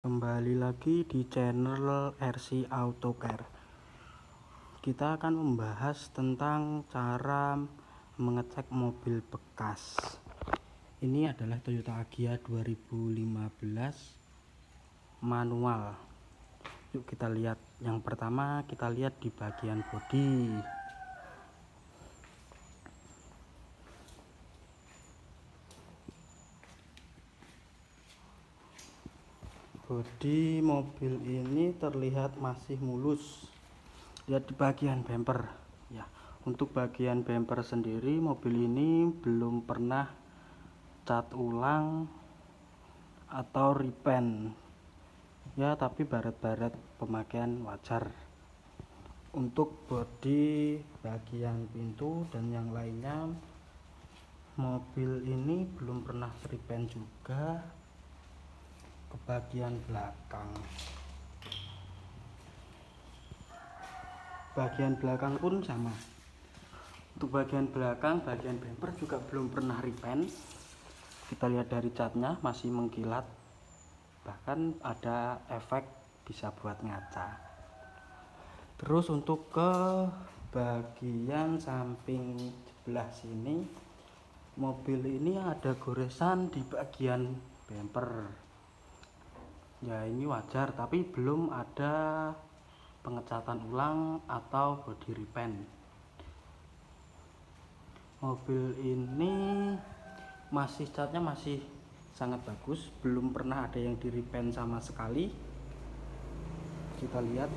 Kembali lagi di channel RC AutoCare. Kita akan membahas tentang cara mengecek mobil bekas. Ini adalah Toyota Agya 2015 manual. Yuk kita lihat. Yang pertama kita lihat di bagian bodi. Bodi mobil ini terlihat masih mulus. Lihat di bagian bumper ya. Untuk bagian bumper sendiri mobil ini belum pernah cat ulang atau repaint ya, tapi baret-baret pemakaian wajar. Untuk bodi, bagian pintu dan yang lainnya mobil ini belum pernah repaint juga. Ke bagian belakang pun sama. Untuk bagian belakang, bagian bumper juga belum pernah repaint. Kita lihat dari catnya masih mengkilat, bahkan ada efek bisa buat ngaca. Terus untuk ke bagian samping sebelah sini, mobil ini ada goresan di bagian bumper ya, ini wajar, tapi belum ada pengecatan ulang atau body repaint. Mobil ini catnya masih sangat bagus, belum pernah ada yang di repaint sama sekali. Kita lihat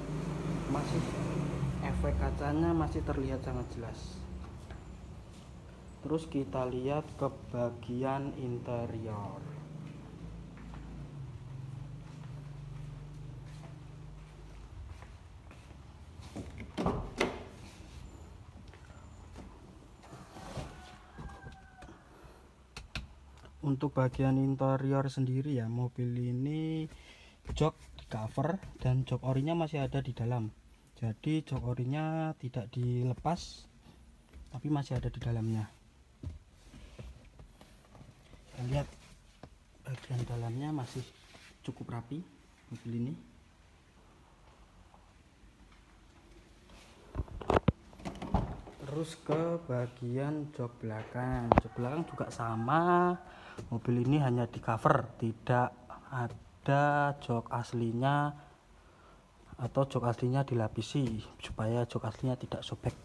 masih efek kacanya masih terlihat sangat jelas. Terus kita lihat ke bagian interior. Untuk bagian interior sendiri ya, mobil ini jok di cover dan jok orinya masih ada di dalam. Jadi jok orinya tidak dilepas, tapi masih ada di dalamnya. Kita lihat bagian dalamnya masih cukup rapi mobil ini. Terus ke bagian jok belakang. Jok belakang juga sama. Mobil ini hanya di cover, tidak ada jok aslinya atau jok aslinya dilapisi supaya jok aslinya tidak sobek.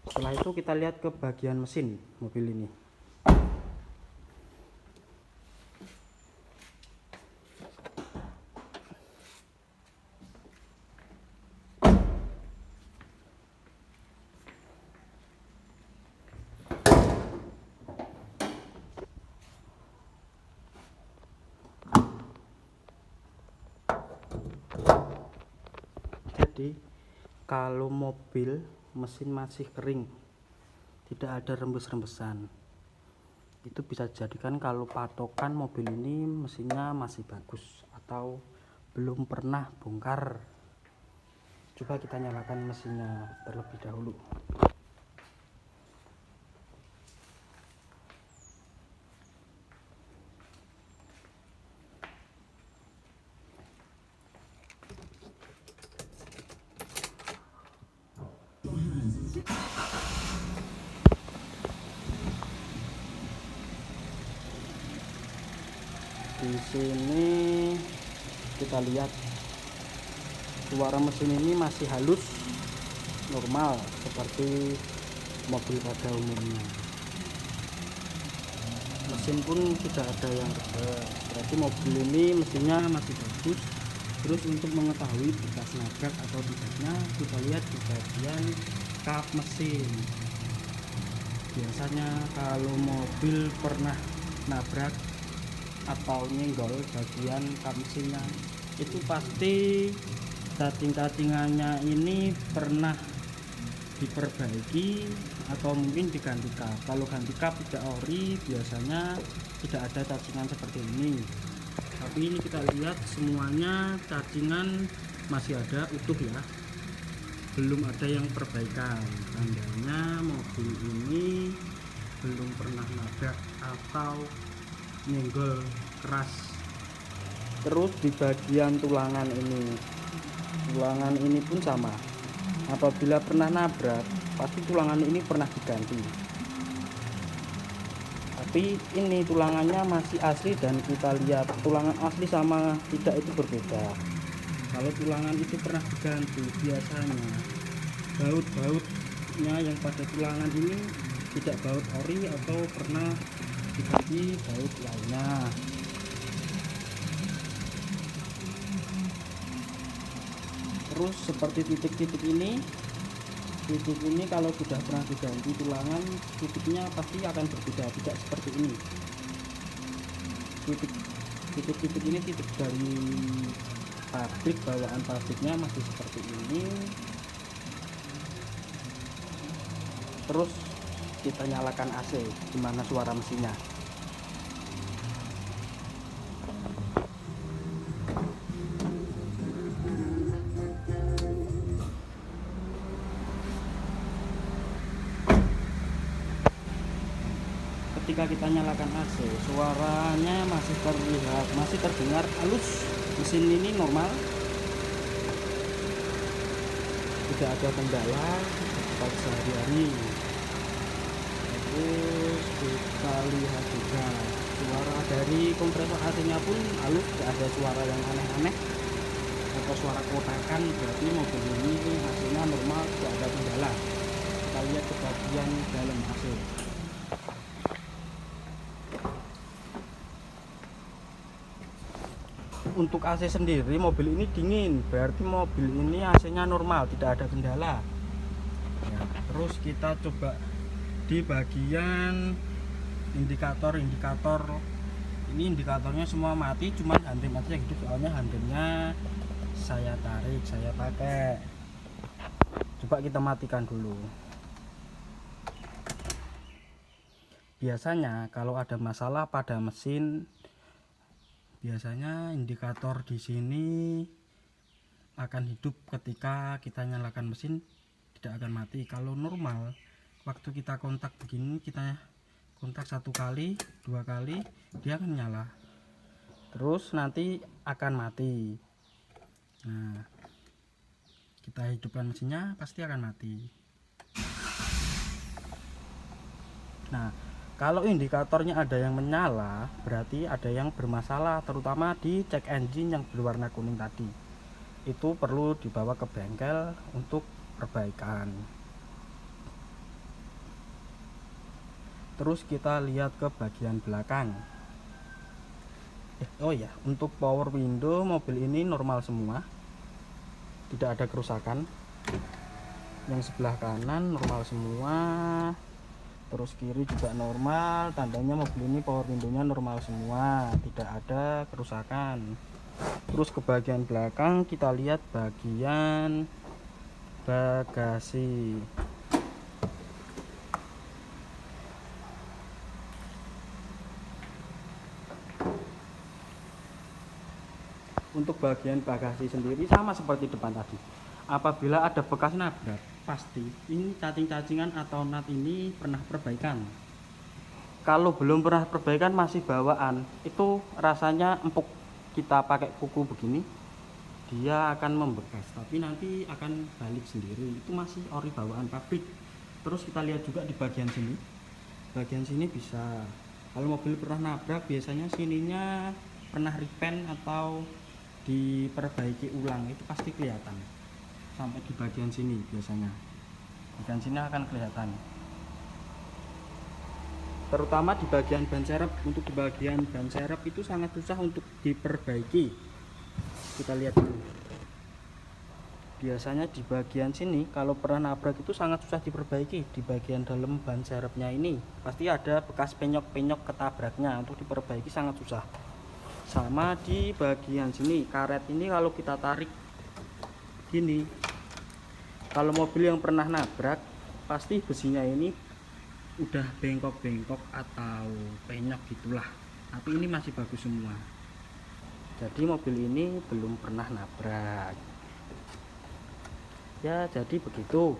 Setelah itu kita lihat ke bagian mesin mobil ini. Jadi kalau mobil mesin masih kering, tidak ada rembes-rembesan, itu bisa dijadikan kalau patokan mobil ini mesinnya masih bagus atau belum pernah bongkar. Coba kita nyalakan mesinnya terlebih dahulu. Di sini kita lihat suara mesin ini masih halus, normal seperti mobil pada umumnya. Mesin pun tidak ada yang rebah, berarti mobil ini mesinnya masih bagus. Terus untuk mengetahui bekas nabrak atau tidaknya, kita lihat di bagian kap mesin. Biasanya kalau mobil pernah nabrak atau nyenggol bagian kap mesinnya, itu pasti cacing-cacingannya ini pernah diperbaiki atau mungkin diganti kap. Kalau ganti kap tidak ori, biasanya tidak ada cacingan seperti ini. Tapi ini kita lihat semuanya cacingan masih ada utuh ya, belum ada yang perbaikan. Tandanya mobil ini belum pernah nabrak atau nyenggol keras Terus di bagian tulangan ini pun sama. Apabila pernah nabrak, pasti tulangan ini pernah diganti. Tapi ini tulangannya masih asli, dan kita lihat tulangan asli sama tidak itu berbeda. Kalau tulangan itu pernah diganti, biasanya baut-bautnya yang pada tulangan ini tidak baut ori atau pernah diganti baut lainnya. Terus seperti titik-titik ini kalau sudah pernah diganti tulangan, titiknya pasti akan berbeda, tidak seperti ini. Titik-titik ini titik dari pabrik, bawaan pabriknya masih seperti ini. Terus kita nyalakan AC, gimana suara mesinnya. Ketika kita nyalakan AC, suaranya masih terlihat, masih terdengar halus. Mesin ini normal, tidak ada kendala seperti sehari-hari. Terus kita lihat juga suara dari kompresor AC nya pun halus, tidak ada suara yang aneh-aneh atau suara kotakan, berarti mobil ini AC nya normal, tidak ada kendala. Kita lihat ke bagian dalam AC. Untuk AC sendiri mobil ini dingin, berarti mobil ini AC nya normal, tidak ada kendala ya. Terus kita coba di bagian indikator, ini indikatornya semua mati, cuman handrem aja hidup, soalnya handremnya saya tarik, saya pakai. Coba kita matikan dulu. Biasanya kalau ada masalah pada mesin, biasanya indikator di sini akan hidup ketika kita nyalakan mesin, tidak akan mati. Kalau normal, waktu kita kontak begini, kita kontak 1 kali 2 kali, dia akan nyala, terus nanti akan mati. Nah, kita hidupkan mesinnya, pasti akan mati. Nah, kalau indikatornya ada yang menyala, berarti ada yang bermasalah, terutama di check engine yang berwarna kuning tadi. Itu perlu dibawa ke bengkel untuk perbaikan. Terus kita lihat ke bagian belakang. Oh ya, untuk power window mobil ini normal semua, tidak ada kerusakan. Yang sebelah kanan normal semua, terus kiri juga normal, tandanya mobil ini power window-nya normal semua, tidak ada kerusakan. Terus ke bagian belakang kita lihat bagian bagasi. Untuk bagian bagasi sendiri sama seperti depan tadi. Apabila ada bekas nabrak, pasti ini cacing-cacingan atau nut ini pernah perbaikan. Kalau belum pernah perbaikan, masih bawaan, itu rasanya empuk. Kita pakai kuku begini, dia akan membekas, tapi nanti akan balik sendiri. Itu masih ori bawaan pabrik. Terus kita lihat juga di bagian sini. Bagian sini bisa, kalau mobil pernah nabrak, biasanya sininya pernah repaint atau diperbaiki ulang, itu pasti kelihatan. Sampai di bagian sini biasanya, bagian sini akan kelihatan, terutama di bagian ban serep. Untuk di bagian ban serep itu sangat susah untuk diperbaiki. Kita lihat dulu. Biasanya di bagian sini kalau pernah nabrak itu sangat susah diperbaiki. Di bagian dalam ban serepnya ini pasti ada bekas penyok-penyok ketabraknya, untuk diperbaiki sangat susah. Sama di bagian sini, karet ini kalau kita tarik gini, kalau mobil yang pernah nabrak pasti besinya ini udah bengkok-bengkok atau penyok gitulah, tapi ini masih bagus semua. Jadi mobil ini belum pernah nabrak ya. Jadi begitu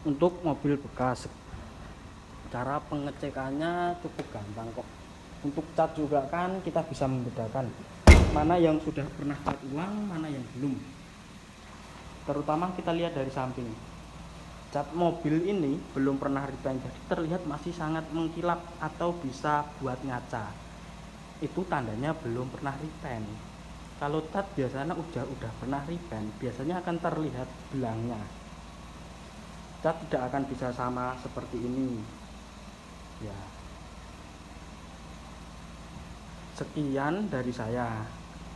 untuk mobil bekas. Cara pengecekannya cukup gampang kok. Untuk cat juga kan kita bisa membedakan mana yang sudah pernah cat ulang, mana yang belum. Terutama kita lihat dari samping. Cat mobil ini belum pernah repaint, jadi terlihat masih sangat mengkilap atau bisa buat ngaca. Itu tandanya belum pernah repaint. Kalau cat biasanya udah pernah repaint, biasanya akan terlihat belangnya. Cat tidak akan bisa sama seperti ini. Ya. Sekian dari saya.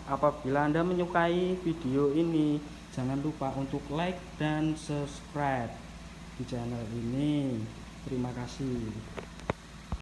Apabila Anda menyukai video ini, jangan lupa untuk like dan subscribe di channel ini. Terima kasih.